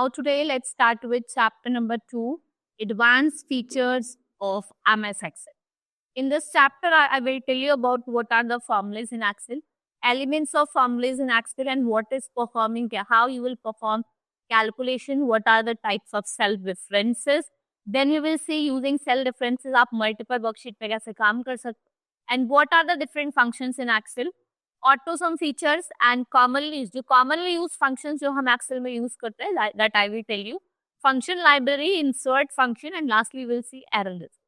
Now today let's start with chapter number 2, Advanced Features of MS Excel. In this chapter, I will tell you about what are the formulas in Excel, elements of formulas in Excel and what is performing, how you will perform calculation, what are the types of cell references. Then you will see using cell references, आप multiple worksheet पे कैसे काम कर सकते हो. And what are the different functions in Excel. Auto sum features and commonly used functions जो हम Excel में use करते हैं, that I will tell you. Function library, insert function, and lastly we will see error list.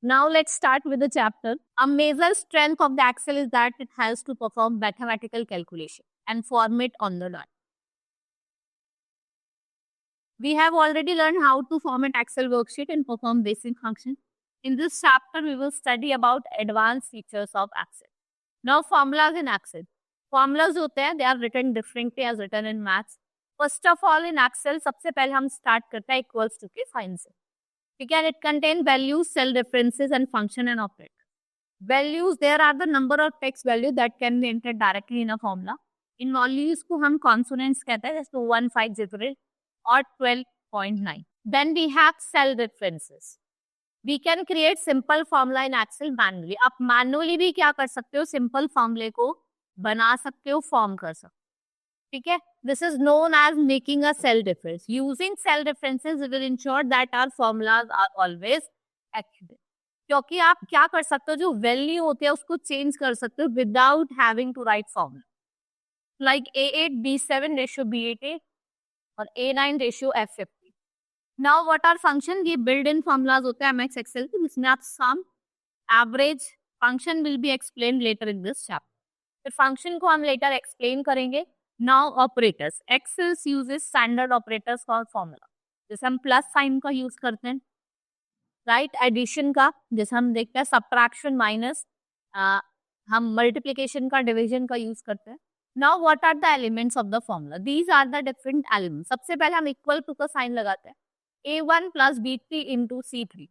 Now let's start with the chapter. A major strength of the Excel is that it has to perform mathematical calculation and format on the dot. We have already learned how to format Excel worksheet and perform basic functions. In this chapter, we will study about advanced features of Excel. Now formulas in Excel. Formulas होते हैं, they are written differently as written in maths. First of all in Excel, सबसे पहले हम start करते हैं equals to के sign से. ठीक है, it contain values, cell references and function and operator. Values, there are the number of text value that can be entered directly in a formula. In values को हम consonants कहते हैं, जैसे 1500 or 12.9. Then we have cell references. We can create simple formula in Excel manually. आप manually भी क्या कर सकते हो, simple formula को बना सकते हो, form कर सकते हो. ठीक है, this is known as making a cell reference. Using cell references, we will ensure that our formulas are always accurate. क्योंकि आप क्या कर सकते हो, जो value होती है उसको change कर सकते हो without having to write formula. Like A8 B7 ratio B8 और A9 ratio F50. Now what are function? ये built-in formulas होते हैं MS Excel के, जिसमें आप sum, average, function will be explained later in this chapter. फिर function को हम later explain करेंगे. Now operators. Excel uses standard operators for formula. जैसे हम plus sign का use करते हैं, right? Addition का, जैसे हम देखते हैं subtraction minus, हम multiplication का, division का use करते हैं. Now what are the elements of the formula? These are the different elements. सबसे पहले हम equal to का sign लगाते हैं. A1 plus B3 into C3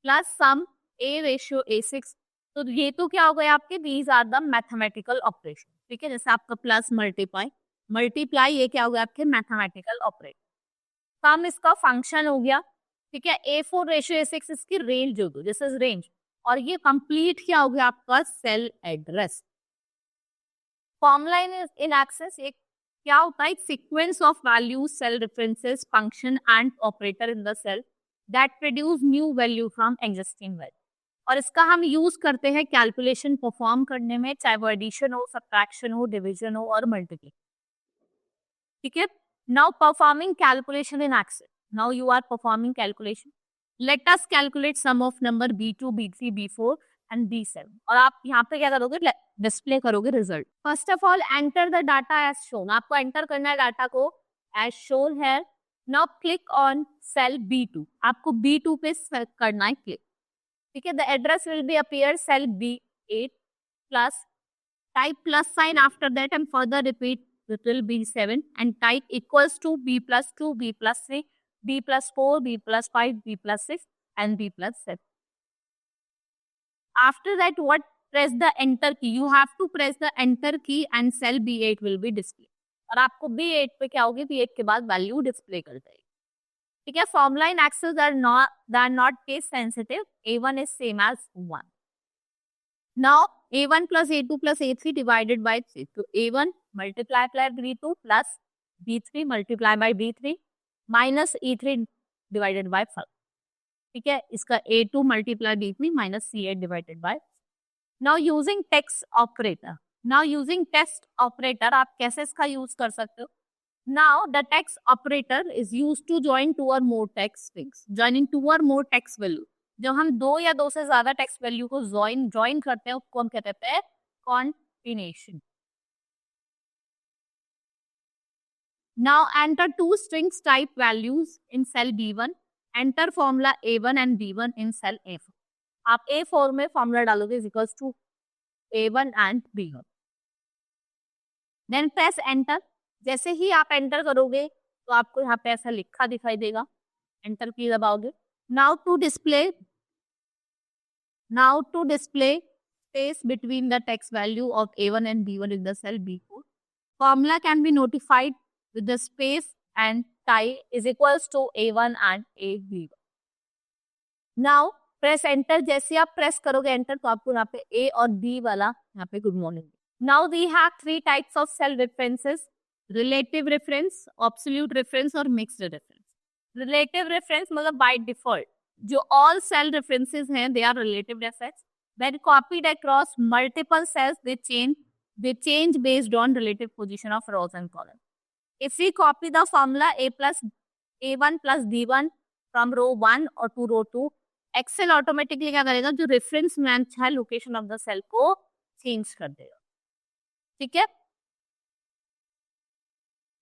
plus sum A ratio A6. तो ये तो क्या हो गया आपके, these are the mathematical operation. ठीक है, जैसे आपका plus multiply ये क्या हो गया आपके mathematical operation. sum इसका function हो गया. ठीक है, A4 ratio A6 इसकी range हो गई, this is range. और ये complete क्या हो गया आपका cell address. Formula in Access एक क्या होता है, sequence of values, cell references, function and operator in the cell that produce new value from existing value. और इसका हम यूज करते हैं कैलकुलेशन परफॉर्म करने में, चाहे वो एडिशन हो, सब्ट्रैक्शन हो, डिवीजन हो और मल्टीप्लिकेशन. ठीक है, now performing calculation in Excel. Now you are performing calculation. Let us calculate sum of number B2 B3 B4 and B7. और आप यहाँ पे क्या करोगे, डिस्प्ले करोगे result. First of all enter the data as shown. आपको enter करना है डाटा को एज शोन है. Now click on cell B2. आपको B2 पे करना है क्लिक. ठीक है, the address will be appear cell B8 plus type plus sign after that and further repeat it will be 7 and type equals to B plus 2 B plus 3 B plus 4 B plus 5 B plus 6 and B plus 7. After that, what? Press the enter key. You have to press the enter key and cell B8 will be displayed. और आपको B8 पे क्या होगी, B8 के बाद value display कर देगी. ठीक है, formula in Excel are not case sensitive. A1 is same as 1. Now A1 plus A2 plus A3 divided by 3. So A1 multiply by B2 plus B3 multiply by B3 minus E3 divided by 5. ठीक है, इसका A2 multiply B3 minus C8 divided by. Now using text operator. Now using text operator आप कैसे इसका use कर सकते हो. Now the text operator is used to join two or more text strings. Joining two or more text value. जब हम दो या दो से ज्यादा टेक्स्ट वैल्यू को ज्वाइन करते हैं उसको हम कहते हैं combination. Now enter two strings type values in cell B1. Enter formula A1 and B1 in cell A4. आप A4 में फॉर्मूला डालोगे is equals to A1 and B1. Then press enter. जैसे ही आप एंटर करोगे तो आपको यहाँ पे ऐसा लिखा दिखाई देगा. एंटर की दबाओगे. Now to display space between the text value of A1 and B1 in the cell B4. Formula can be notified with the space and tie is equals to A1 and AB. Now press enter. जैसे आप press करोगे enter तो आपको यहाँ पे A और B वाला यहाँ पे good morning. Now we have three types of cell references: relative reference, absolute reference और mixed reference. Relative reference मतलब by default जो all cell references हैं they are relative reference. When copied across multiple cells they change based on relative position of rows and columns. If we copy the formula A1 plus D1 from row 1 or to row 2, Excel automatically क्या करेगा, जो reference match है location of the cell को change कर देगा. ठीक है.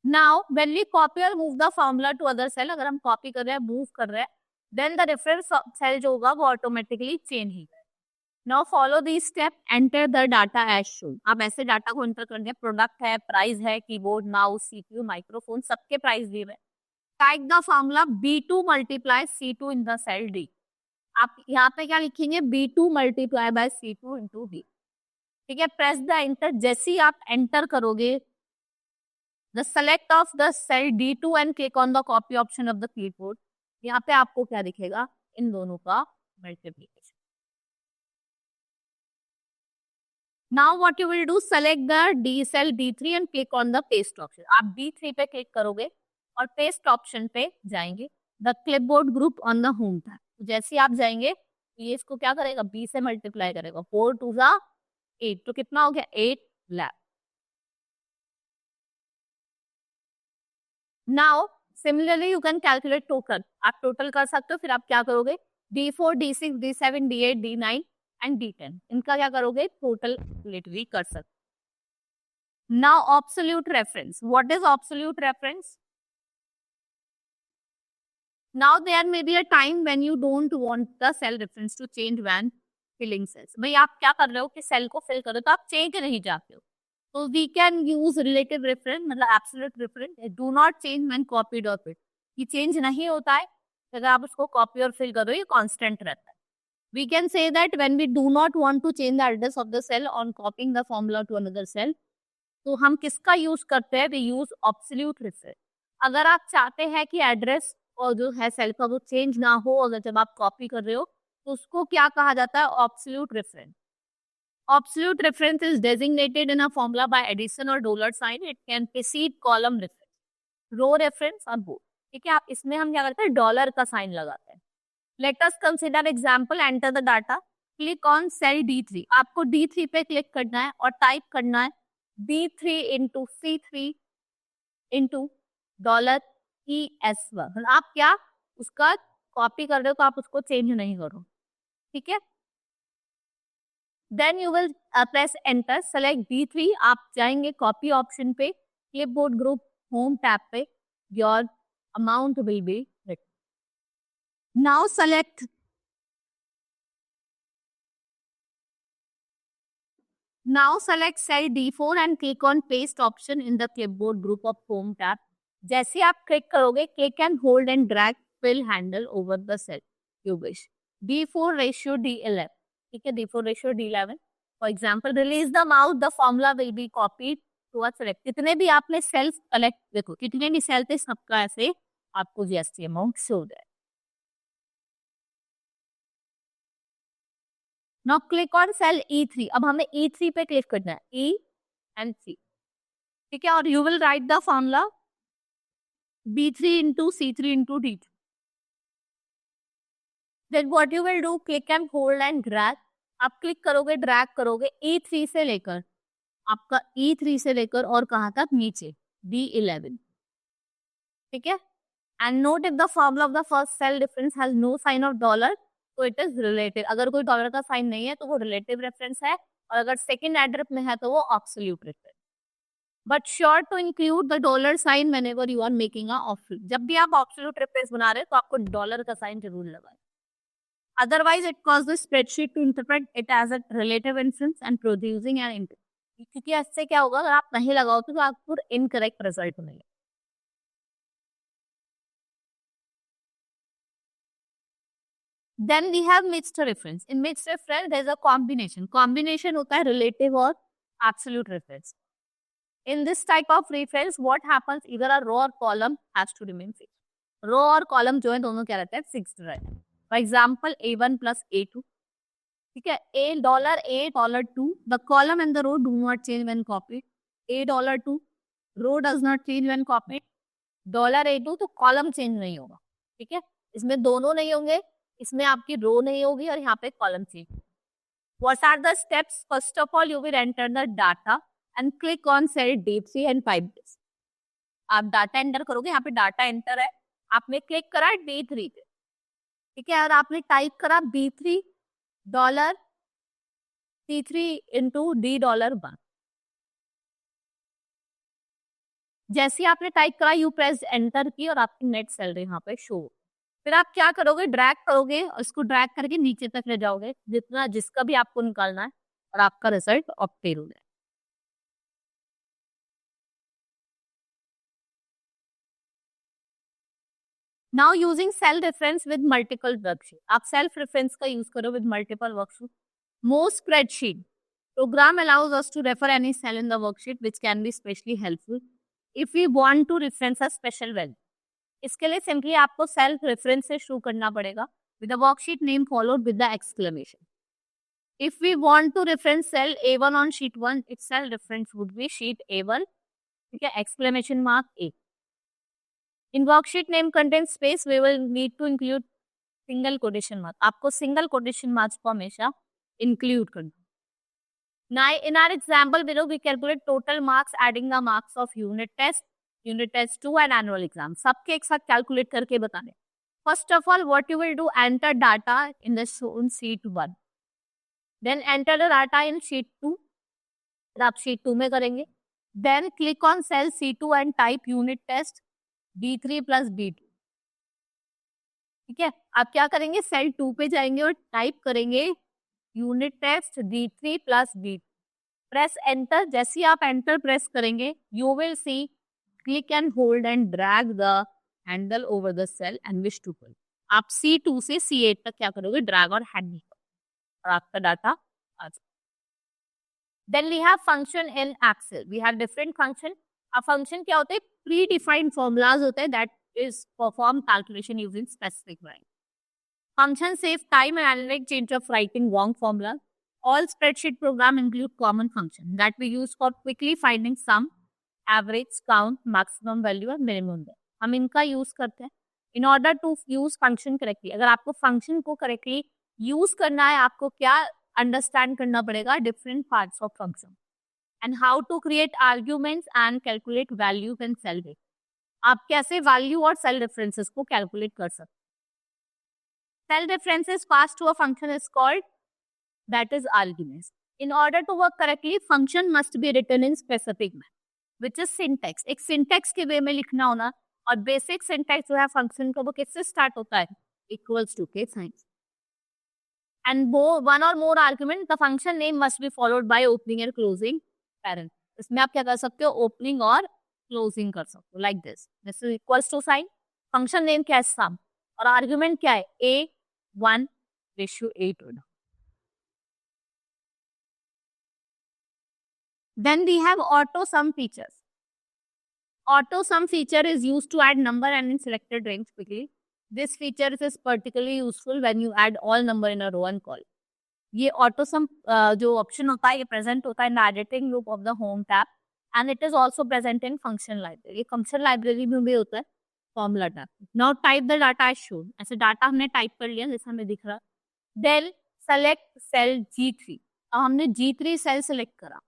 Now when we copy और move the formula to other cell, अगर हम कॉपी कर रहे हैं मूव कर रहे हैं देन द रेफरेंस सेल जो होगा वो ऑटोमेटिकली चेंज ही. Now follow this step, enter the data as shown. आप ऐसे डाटा को एंटर कर दिया, प्रोडक्ट है, प्राइस है, कीबोर्ड, माउस, सीपीयू, माइक्रोफोन, सबके प्राइस दिए हुए. Type the formula B2 multiply C2 in the cell D. आप यहाँ पे क्या लिखेंगे, B2 multiply by C2 into D. ठीक है. Press the enter. जैसे ही आप एंटर करोगे the select of the cell D2 and click on the copy option of the keyboard. यहाँ पे आपको क्या दिखेगा, इन दोनों का multiplication. Now what you will do, select the D cell D3 and click on the paste option. आप D3 पे क्लिक करोगे और पेस्ट ऑप्शन पे जाएंगे. The clipboard group on the home tab. जैसे आप जाएंगे ये इसको क्या करेगा, B से मल्टीप्लाई करेगा. 4 2 जा 8, तो कितना हो गया 8 lab. Now similarly you can calculate total. आप टोटल कर सकते हो. फिर आप क्या करोगे, D4 D6 D7 D8 D9 and D10, इनका क्या करोगे, टोटल कैलकुलेट कर सकते. Now absolute reference. What is absolute reference? Now there may be a time when you don't want the cell reference to change when filling cells. भाई आप क्या कर रहे हो कि सेल को फिल करो तो आप चेंज नहीं जाते हो. तो we can use relative reference मतलब absolute reference. Do not change when copied or filled. ये चेंज नहीं होता है अगर आप उसको कॉपी और फिल करो, ये कांस्टेंट रहता है. We can say that when we do not want to change the address of the cell on copying the formula to another cell, तो हम किसका यूज करते हैं, we use absolute reference. अगर आप चाहते हैं कि एड्रेस और जो है सेल का वो चेंज ना हो अगर जब आप कॉपी कर रहे हो, तो उसको क्या कहा जाता है, absolute reference. Absolute reference is designated in a formula by addition और dollar sign. It can precede column reference, row reference और बोथ. ठीक है. आप इसमें हम क्या करते हैं, डॉलर का साइन लगाते हैं. Let us consider example. Enter the data, click on cell D3. आपको D3 पे क्लिक करना है और टाइप करना है D3 into C3 into dollar ES1. आप क्या उसका कॉपी कर रहे हो तो आप उसको चेंज नहीं करो. ठीक है. Then you will press enter, select D3. आप जाएंगे कॉपी ऑप्शन पे, क्लिपबोर्ड ग्रुप होम टैब पे, your amount will be written. नाउ सेलेक्ट cell D4 and click on paste option in the clipboard group of home tab. जैसे आप click करोगे, click and hold and drag will handle over the cell you wish. D4 ratio D11. ठीक है. D4 ratio D11. For example, release the mouse, the formula will be copied to a select. कितने भी आपने sales collect, देखो कितने भी cell थे सबका ऐसे आपको GST अमाउंट शो हो जाए. Now click on cell E3. अब हमें E3 पे क्लिक करना है, E and C. ठीक है. और you will write the formula B3 into C3 into D2. Then what you will do, click and hold and drag. आप क्लिक करोगे, ड्रैग करोगे E3 से लेकर, आपका E3 से लेकर और कहाँ तक, नीचे D11. ठीक है. And note if the formula of the first cell difference has no sign of dollar, तो it is relative. अगर कोई डॉलर का साइन नहीं है तो वो रिलेटिव रेफरेंस है, और अगर सेकेंड एड्रेस में है तो वो absolute reference. But sure to include the dollar sign whenever you are making a absolute. जब भी आप ऑब्सोल्यूट रेफरेंस बना रहे हो तो आपको डॉलर का साइन जरूर लगाए. Otherwise it cause the spreadsheet to interpret it as a relative reference and producing an इंटर. क्योंकि इससे क्या होगा, अगर आप नहीं लगाओगे तो आपको इनकरेक्ट रिजल्ट मिलेगा. Then we have mixed reference. In mixed reference, there is a combination. Combination होता है relative और absolute reference. In this type of reference, what happens? Either a row or column has to remain fixed. रो और column जो है दोनों क्या रहता है? फिक्स्ड रहता है. For example A1 plus A2. ठीक है, $A$2. The column and the row do not change when copied. $2. Row does not change when copied. $A2 तो कॉलम चेंज नहीं होगा. ठीक है, इसमें दोनों नहीं होंगे, इसमें आपकी रो नहीं होगी और यहाँ पे column change. What are the steps? First of all, you will enter the data and click on cell D3 and type this. आप डाटा एंटर करोगे, यहाँ पे डाटा एंटर है, आपने क्लिक करा D3 पे. ठीक है, और आपने टाइप करा B3 dollar C3 into $D1. जैसे आपने टाइप करा यू प्रेस एंटर की और आपकी नेट सैलरी यहाँ पे शो. फिर आप क्या करोगे? ड्रैग करोगे और इसको ड्रैग करके नीचे तक ले जाओगे जितना जिसका भी आपको निकालना है और आपका रिजल्ट ऑब्टेन हो जाए. Now using cell reference with multiple worksheet. आप सेल्फ रेफरेंस का यूज करो with multiple worksheet. Most spreadsheet program allows us to refer any cell in the worksheet which can be especially helpful if we want to reference a special value. इसके लिए simply आपको self reference से शुरू करना पड़ेगा with the worksheet name followed with the exclamation. If we want to reference cell A1 on sheet 1, its cell reference would be sheet A1. ठीक है, exclamation mark A. In worksheet name contains space, we will need to include single quotation mark. आपको single quotation marks को हमेशा include करना. Now, in our example below, we calculate total marks adding the marks of unit test 2 and annual exam. सबके एक साथ calculate करके बताने. First of all, what you will do, enter data in the shown sheet 1. Then enter the data in sheet 2. फिर आप sheet 2 में करेंगे. Then click on cell C2 and type unit test D3 plus B2. ठीक है, आप क्या करेंगे? Cell 2 पे जाएंगे और टाइप करेंगे unit test D3 plus B2. Press enter. जैसे ही आप एंटर प्रेस करेंगे you will see click and hold and drag the handle over the cell and wish to pull. आप C2 से C8 तक क्या करोगे? ड्रैग और हैंडल और आपका डाटा आ जाए. Then we have function in Excel. We have different function. A function क्या होते हैं? Predefined formulas होते हैं that is perform calculation using specific line. Function save time and analytic change of writing wrong formula. All spreadsheet program include common function that we use for quickly finding sum, average, count, maximum value और minimum value. हम इनका use करते हैं in order to use function correctly. अगर आपको function को correctly use करना है, आपको क्या अंडरस्टैंड करना पड़ेगा? Different parts of function and how to create arguments and calculate value and cell rate. आप कैसे वैल्यू और सेल रेफरेंसेस को कैलकुलेट कर सकते. Cell references pass to a function is called that is arguments. In order to work correctly function must be written in specific manner which is syntax. एक syntax के way में लिखना होना. और basic syntax जो है फंक्शन का वो किससे स्टार्ट होता है? इक्वल्स टू के science. And one or more argument, the function name must be followed by opening and closing parent. इसमें आप क्या कर सकते हो? ओपनिंग और क्लोजिंग कर सकते हो. Like this is equals to sign. Function name क्या है? सम. और आर्ग्यूमेंट क्या है? A1 ratio 8. Then we have auto sum features. Auto sum feature is used to add number and in selected range quickly. This feature is particularly useful when you add all number in a row and column. ये auto sum जो option होता है ये present होता है in editing group of the home tab and it is also present in function library. ये function library में भी होता है formula tab. Now type the data as shown. ऐसे डाटा हमने टाइप कर लिया जैसे हमें दिख रहा. Then select cell G3. अब हमने G3 सेल सेलेक्ट करा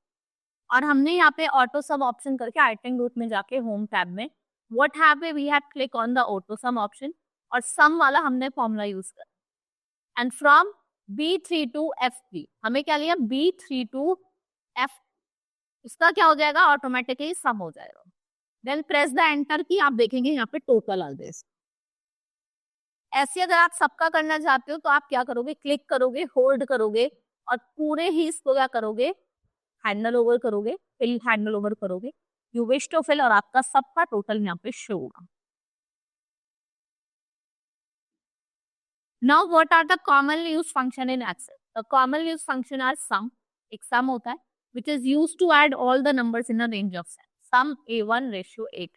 और हमने यहाँ पे ऑटो सम ऑप्शन करके आइटम ग्रुप में जाके होम टैब में what have we have click on the auto sum option और सम वाला हमने फॉर्मूला यूज करा and from B3 to F3 हमें क्या लिया? B3 to F. इसका क्या हो जाएगा? ऑटोमेटिकली सम हो जाएगा. देन प्रेस द एंटर की. आप देखेंगे यहाँ पे टोटल आ गए. ऐसे अगर आप सबका करना चाहते हो तो आप क्या करोगे? क्लिक करोगे, होल्ड करोगे और पूरे ही इसको क्या करोगे? हैंडल ओवर करोगे, फिल हैंडल ओवर करोगे. यू विश टू फिल और आपका सबका टोटल यहाँ पे शो होगा. Now, what are the commonly used function in Excel? The commonly used function are sum. एक sum होता है. which is used to add all the numbers in a range of cell. Sum A1 ratio A3.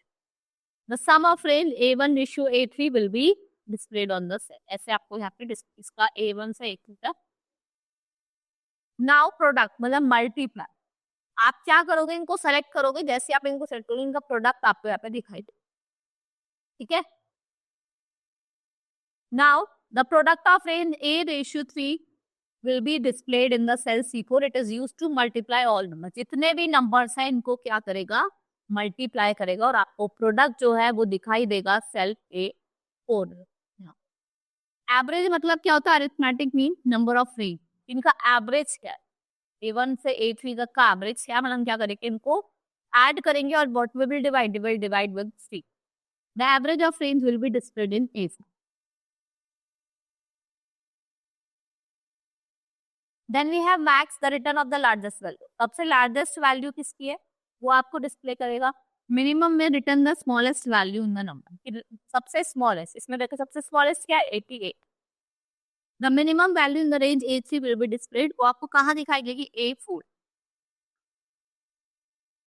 The sum of range A1 ratio A3 will be displayed on the cell. ऐसे आपको यहाँ पे इसका A1 से A3 तक. Now product मतलब multiply. आप क्या करोगे, इनको सेलेक्ट करोगे, जैसे आप इनको सेलेक्ट करोगे इनका प्रोडक्ट आपको यहाँ पे दिखाई दे. ठीक है. Now the product of range A ratio 3 will be displayed in the cell C4. It is used to multiply all numbers. जितने भी numbers हैं इनको क्या करेगा, multiply करेगा और आपको प्रोडक्ट जो है वो दिखाई देगा सेल A4. एवरेज मतलब क्या होता है, arithmetic mean number of range. इनका एवरेज क्या है, A1 से A3 तक का एवरेज क्या, मतलब क्या करेंगे, इनको ऐड करेंगे और what will be divide with 3. The average of range will be displayed in A4. Then we have max the return of the largest value. सबसे लार्जेस्ट वैल्यू किसकी है वो आपको डिस्प्ले करेगा. मिनिमम में return the smallest value in the number. सबसे smallest, इसमें देखो सबसे स्मॉलेस्ट क्या है 88. The minimum value in the range A3 will be displayed. वो आपको कहाँ दिखाई देगी, A4.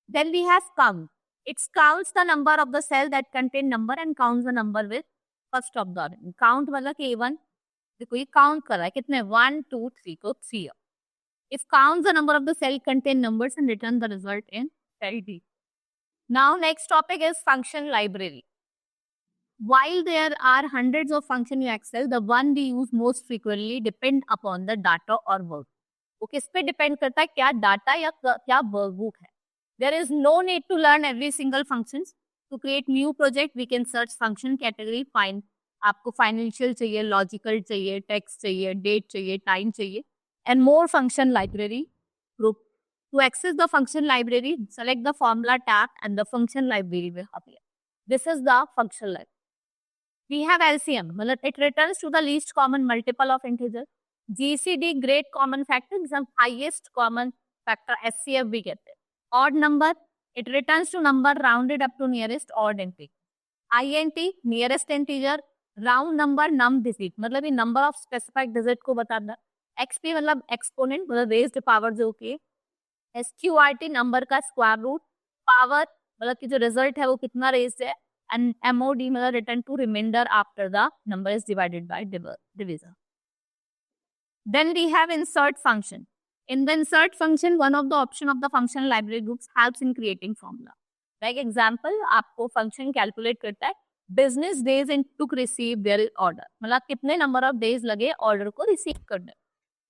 Then we have count. It's counts the number of the cell that contain number and counts the number with first of the. Count मतलब A1 देखो ये count कर रहा है कितने, 1 2 3 को 3. If counts the number of the cell contain numbers and return the result in cell D. Now next topic is function library. While there are hundreds of functions in Excel, the one we use most frequently depend upon the data or work. वो किस पे depend करता है, क्या data या क्या workbook है. There is no need to learn every single functions. To create new project, we can search function category, find आपको फाइनेंशियल चाहिए, लॉजिकल चाहिए, टेक्स्ट चाहिए, डेट चाहिए, टाइम चाहिए, and more function library group. To access the function library, select the formula tab and the function library will appear. This is the function library. We have LCM, it returns to the least common multiple of integer. GCD, great common factor, is the highest common factor. SCF we get it. Odd number, it returns to number rounded up to nearest odd integer. INT, nearest integer, round number, num digit, मतलब ये number of specified digit को बताता है. XP मतलब exponent मतलब raised power जो कि. SQRT नंबर का स्क्वायर रूट. पावर मतलब कि जो रिजल्ट है वो कितना रेज्ड है. एंड MOD मतलब return to reminder after the number is divided by division. Then we have insert function. In the insert function one of the option of the function library groups helps in creating formula. Like example, आपको function calculate करता है business days in to receive their order, मतलब कितने number of days लगे order को receive करने.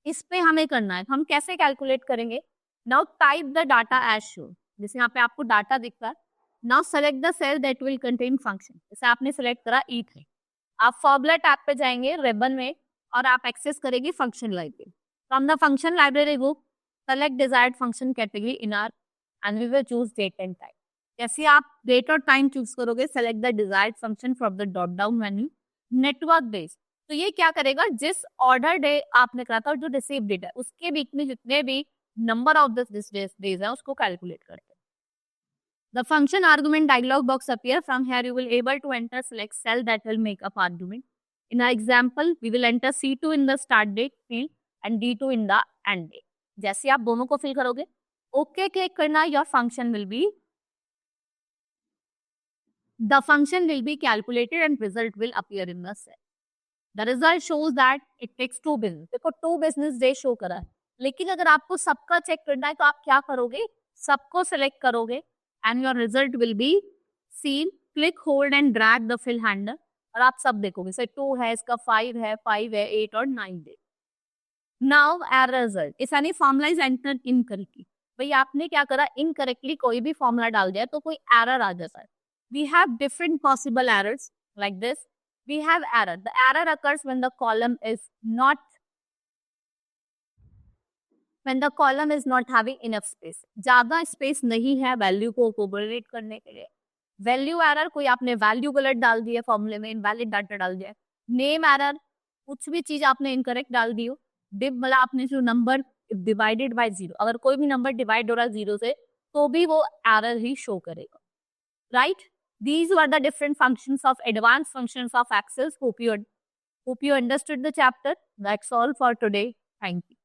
इस पे हमें करना है, हम कैसे कैलकुलेट करेंगे. Now type the data as shown. जैसे यहाँ पे आपको डाटा दिख रहा है. Now select the cell that will contain function. जैसे आपने सेलेक्ट करा E3, आप फॉर्मूला टैब पे जाएंगे रिबन में और आप एक्सेस करेंगे function library. From the function library book select desired function category in are and we will choose date and time. जैसे आप डेट और टाइम चूज करोगे, select the desired function from the drop down menu. Network based, तो ये क्या करेगा, जिस ऑर्डर डे आपने करा था और जो रिसीव डेट है उसके बीच में जितने भी नंबर ऑफ दिस डेज है उसको कैलकुलेट करते हैं. The function argument dialog box appear. From here you will able to enter select cell that will make up argument. In our example we will enter C2 in the start date field and D2 in the end date. जैसे आप दोनों को fill करोगे, okay click करना, your function will be the function will be calculated and result will appear in the cell. The result shows that it takes 2 business. देखो 2 business day show करा है, लेकिन अगर आपको सबका चेक करना है तो आप क्या करोगे, सबको सिलेक्ट करोगे and your result will be seen. Click, hold and drag the fill handle और आप सब देखोगे. सर 2 है, इसका 5 है, 8 और 9 day. Now error result. इस यानी फॉर्मूला इज एंटर इनकरेक्टली. भाई आपने क्या करा, इनकरेक्टली कोई भी फॉर्मूला डाल दिया तो कोई एरर आ जाता है. We have different possible errors like this. We have error. The error occurs when the column is not having enough space. ज्यादा स्पेस नहीं है वैल्यू को कोरिलेट करने के लिए. वैल्यू एरर, कोई आपने वैल्यू गलत डाल दिया फॉर्मूले में, इनवैलिड डाटा डाल दिया. नेम एरर, कुछ भी चीज आपने इनकरेक्ट डाल दी हो. डिव मतलब आपने जो नंबर डिवाइडेड बाय 0, अगर कोई भी नंबर डिवाइड हो रहा है 0 से तो भी वो एरर ही शो करेगा. Right? These were the different functions of advanced functions of Excel. Hope you understood the chapter. That's all for today. Thank you.